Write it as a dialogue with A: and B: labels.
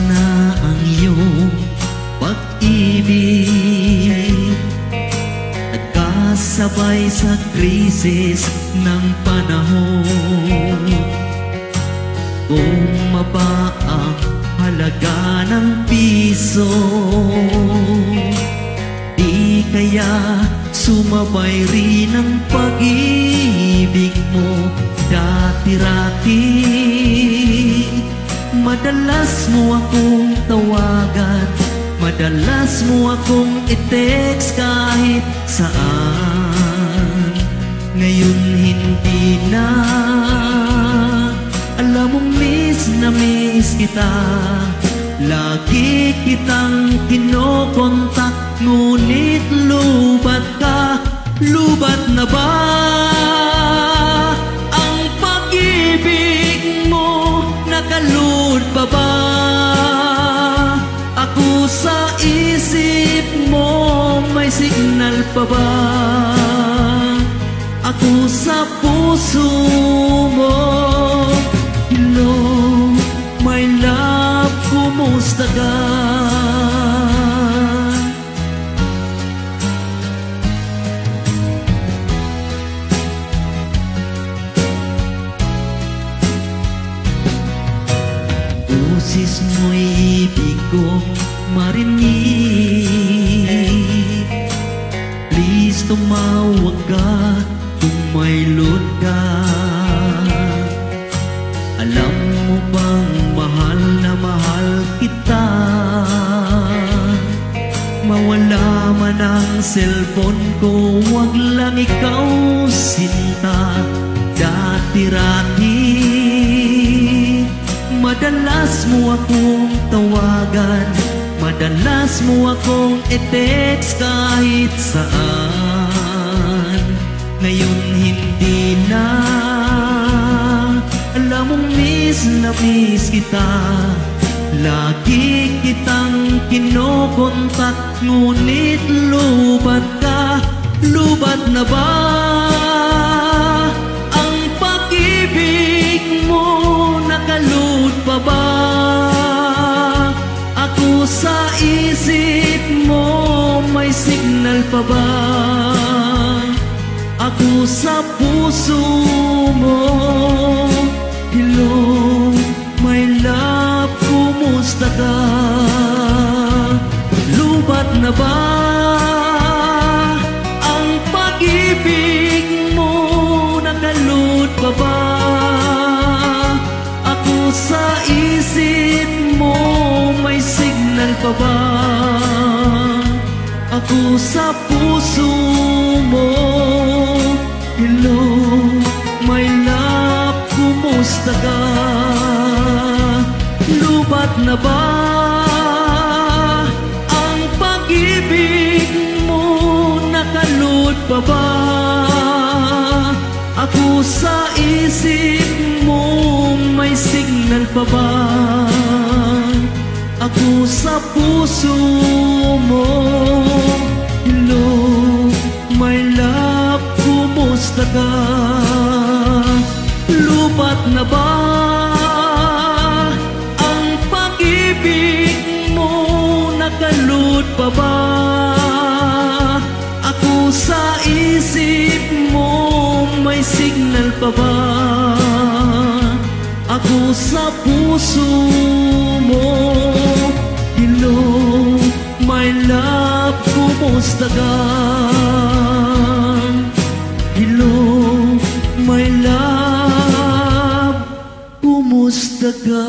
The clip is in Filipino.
A: na ang iyong pag-ibig, nagkasabay sa krisis ng panahon. Bumaba ang halaga ng piso, di kaya sumabay rin ang pag-ibig mo dati-rati. Madalas mo akong tawagan, madalas mo akong i-text kahit saan. Ngayon hindi na, alam mong miss na miss kita. Lagi kitang kinokontak, ngunit lubat ka. Lubat na ba ang pag-ibig mo? Nakaluod pa ba ako sa isip mo? May signal pa ba ako sa puso mo? Hello, my love, kumusta ka? Busis mo'y ibig ko marinig. Please tumawag ka kung may load ka. Alam mo bang mahal na mahal kita? Mawala man ang cellphone ko, wag lang ikaw sinta. Dati-rati madalas mo akong tawagan, madalas mo akong i-text kahit saan. Ngayon hindi na, alam mong miss na miss kita. Lagi kitang kinokontak, ngunit lubat ka. Lubat na ba ang pag-ibig mo? Nakaluod pa ba ako sa isip mo? May signal pa ba ako sa puso mo? Hello, my love, kumusta ka? Lubat na ba ang pag-ibig mo? Nakaluod pa ba ako sa isip mo? May signal pa ba ako sa puso mo? Hello, my love, kumusta ka? Lubat na ba ang pag-ibig mo? Nakaluod pa ba ako sa isip mo? May signal pa ba ako sa puso mo? Hello, my love, kumusta ka? Lubat na ba ang pag-ibig mo? Nakaluod pa ba ako sa isip mo? May signal pa ba ako sa puso mo? Hello, my love, kumusta ka? Hello, my love, kumusta ka?